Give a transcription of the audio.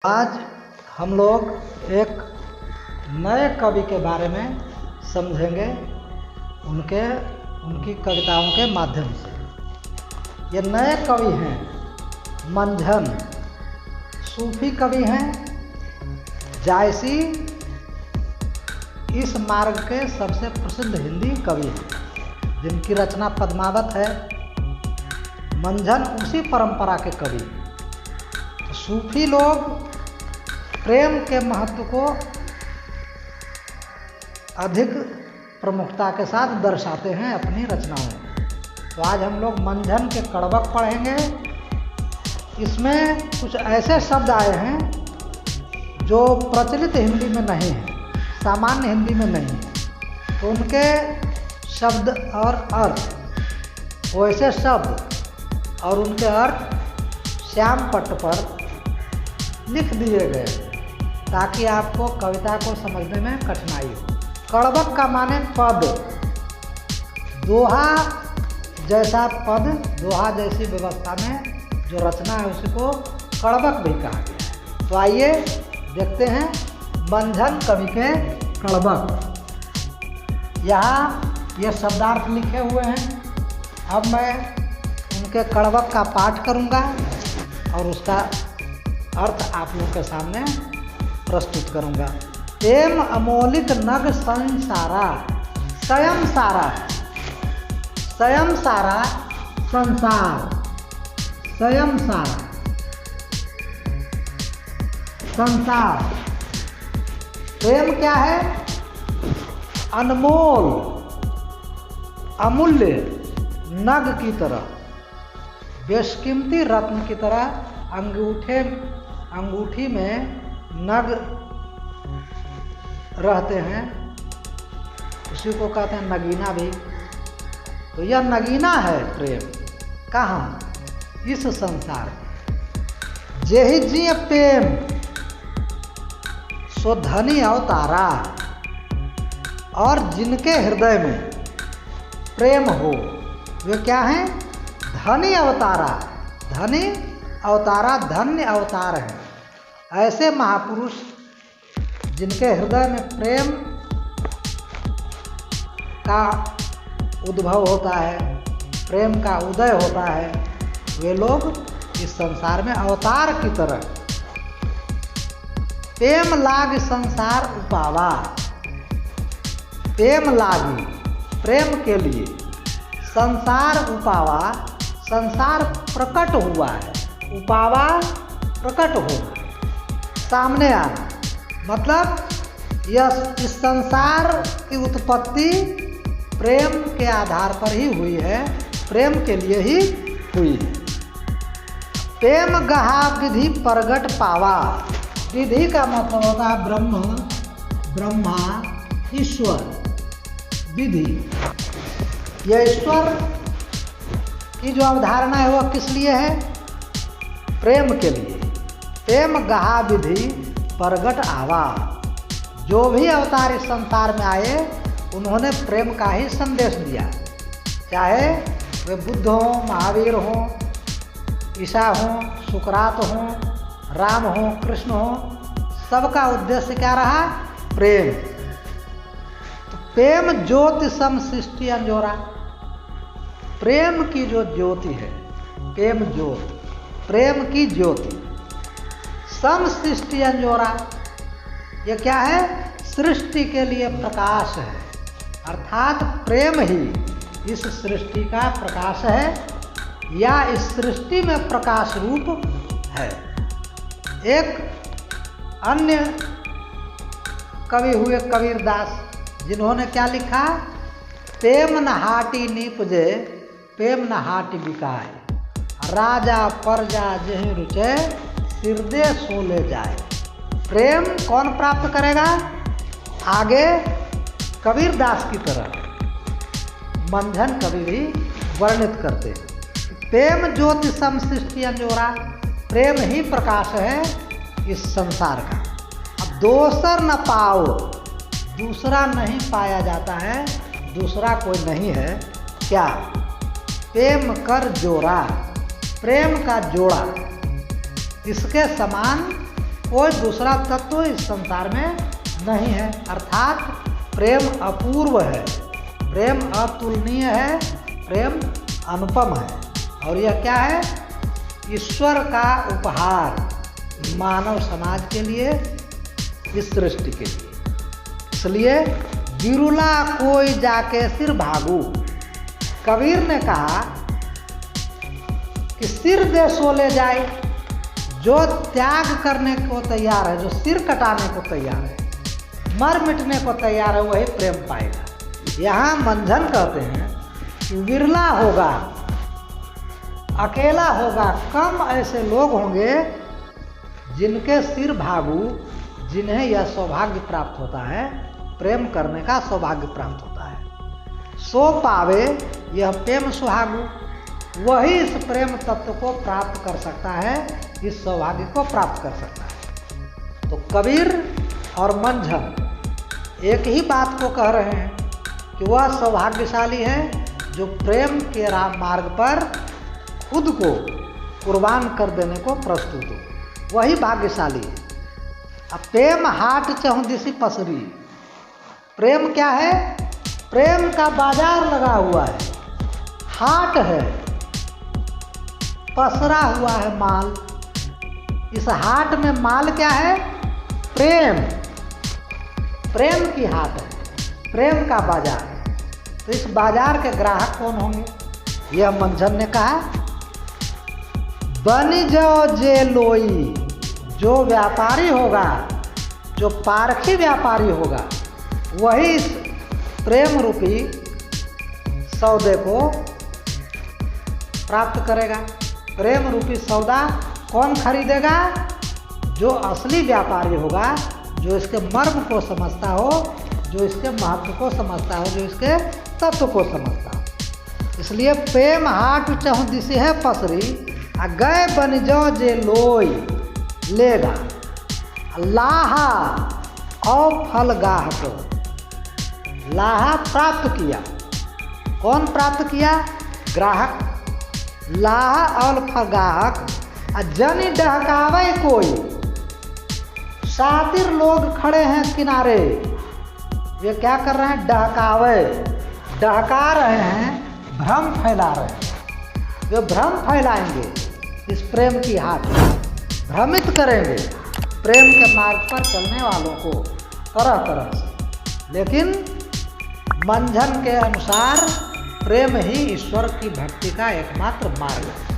आज हम लोग एक नए कवि के बारे में समझेंगे उनकी कविताओं के माध्यम से। ये नए कवि हैं मंझन, सूफी कवि हैं, जायसी इस मार्ग के सबसे प्रसिद्ध हिंदी कवि हैं, जिनकी रचना पद्मावत है। मंझन उसी परंपरा के कवि। सूफी लोग प्रेम के महत्व को अधिक प्रमुखता के साथ दर्शाते हैं अपनी रचनाओं में। तो आज हम लोग मंझन के कड़बक पढ़ेंगे। इसमें कुछ ऐसे शब्द आए हैं जो प्रचलित हिंदी में नहीं है, सामान्य हिंदी में नहीं है। तो उनके शब्द और अर्थ, वैसे शब्द और उनके अर्थ श्याम पट्ट पर लिख दिए गए ताकि आपको कविता को समझने में कठिनाई हो। कड़बक का माने पद, दोहा जैसा पद, दोहा जैसी व्यवस्था में जो रचना है उसी को कड़बक भी कहा गया है। तो आइए देखते हैं मंझन कवि के कड़बक। यहाँ ये शब्दार्थ लिखे हुए हैं। अब मैं उनके कड़बक का पाठ करूँगा और उसका अर्थ आप लोगों के सामने प्रस्तुत करूंगा। प्रेम अमोलिक नग संसारा, स्वयं सारा, स्वयं सारा संसार, स्वयं सारा संसार। प्रेम क्या है? अनमोल, अमूल्य नग की तरह, बेशकीमती रत्न की तरह अंगूठी में नग रहते हैं, उसी को कहते हैं नगीना भी। तो यह नगीना है प्रेम। कहाँ? इस संसार में। जेहि जिय प्रेम सो धनी अवतारा, और जिनके हृदय में प्रेम हो वे क्या हैं? धनी अवतारा। धनी अवतारा, धन्य अवतार है। ऐसे महापुरुष जिनके हृदय में प्रेम का उद्भव होता है, प्रेम का उदय होता है, वे लोग इस संसार में अवतार की तरह। प्रेम लाग संसार उपावा, प्रेम लागी, प्रेम के लिए संसार उपावा, संसार प्रकट हुआ है। उपावा प्रकट होना, सामने आना, मतलब यह इस संसार की उत्पत्ति प्रेम के आधार पर ही हुई है, प्रेम के लिए ही हुई है। प्रेम गहा विधि प्रगट पावा। विधि का मतलब होता है ब्रह्म, ब्रह्मा, ईश्वर। विधि, यह ईश्वर की जो अवधारणा है वह किस लिए है? प्रेम के लिए। प्रेम गहा विधि प्रगट आवा। जो भी अवतार इस संसार में आए उन्होंने प्रेम का ही संदेश दिया, चाहे वे बुद्ध हों, महावीर हों, ईसा हों, सुकरात हों, राम हों, कृष्ण हों, सबका उद्देश्य क्या रहा? प्रेम। तो प्रेम ज्योति सम सृष्टि अंजोरा। प्रेम की जो ज्योति है, प्रेम ज्योति, प्रेम की ज्योति, सम सृष्टि अंजोरा। ये क्या है? सृष्टि के लिए प्रकाश है, अर्थात प्रेम ही इस सृष्टि का प्रकाश है या इस सृष्टि में प्रकाश रूप है। एक अन्य कवि हुए कबीरदास, जिन्होंने क्या लिखा? प्रेम न हाटी नीपजे, प्रेम न हाटी बिकाए, राजा परजा जेहि रुचे, सिरदे सो ले जाए। प्रेम कौन प्राप्त करेगा? आगे कबीरदास की तरह मंझन कवि भी वर्णित करते हैं। प्रेम ज्योति सम सृष्टि अंजोरा। प्रेम ही प्रकाश है इस संसार का। अब दोसर न पाओ, दूसरा नहीं पाया जाता है, दूसरा कोई नहीं है। क्या? प्रेम कर जोड़ा, प्रेम का जोड़ा, इसके समान कोई दूसरा तत्व इस संसार में नहीं है। अर्थात प्रेम अपूर्व है, प्रेम अतुलनीय है, प्रेम अनुपम है। और यह क्या है? ईश्वर का उपहार मानव समाज के लिए, इस सृष्टि के लिए। इसलिए बिरुला कोई जाके सिर भागू। कबीर ने कहा कि सिर दे सो ले जाए। जो त्याग करने को तैयार है, जो सिर कटाने को तैयार है, मर मिटने को तैयार है, वही प्रेम पाएगा। यहाँ मंझन कहते हैं कि विरला होगा, अकेला होगा, कम ऐसे लोग होंगे जिनके सिर भागू, जिन्हें यह सौभाग्य प्राप्त होता है, प्रेम करने का सौभाग्य प्राप्त होता है। सो पावे यह प्रेम सुहागु, वही इस प्रेम तत्व को प्राप्त कर सकता है, इस सौभाग्य को प्राप्त कर सकता है। तो कबीर और मंझन एक ही बात को कह रहे हैं कि वह सौभाग्यशाली है जो प्रेम के मार्ग पर खुद को कुर्बान कर देने को प्रस्तुत हो, वही भाग्यशाली है। अब प्रेम हाट चहुदिशी पसरी। प्रेम क्या है? प्रेम का बाजार लगा हुआ है, हाट है, पसरा हुआ है माल। इस हाट में माल क्या है? प्रेम। प्रेम की हाट है, प्रेम का बाजार। तो इस बाजार के ग्राहक कौन होंगे? यह मंझन ने कहा, बनी जाओ जे लोई। जो व्यापारी होगा, जो पारखी व्यापारी होगा, वही इस प्रेम रूपी सौदे को प्राप्त करेगा। प्रेम रूपी सौदा कौन खरीदेगा? जो असली व्यापारी होगा, जो इसके मर्म को समझता हो, जो इसके महत्व को समझता हो, जो इसके तत्व को समझता हो। इसलिए प्रेम हाट चहुदिशी है पसरी, आ गए बन जाओ जे लोई लेगा। लाहा और फल गाहक। लाहा प्राप्त किया, कौन प्राप्त किया? ग्राहक। लाहा और फल गाहक जनी डहकावे कोई। सातिर लोग खड़े हैं किनारे, ये क्या कर रहे हैं? डहकावे, डहका रहे हैं, भ्रम फैला रहे हैं। वे भ्रम फैलाएंगे इस प्रेम की हाट, भ्रमित करेंगे प्रेम के मार्ग पर चलने वालों को तरह तरह से। लेकिन मंझन के अनुसार प्रेम ही ईश्वर की भक्ति का एकमात्र मार्ग है।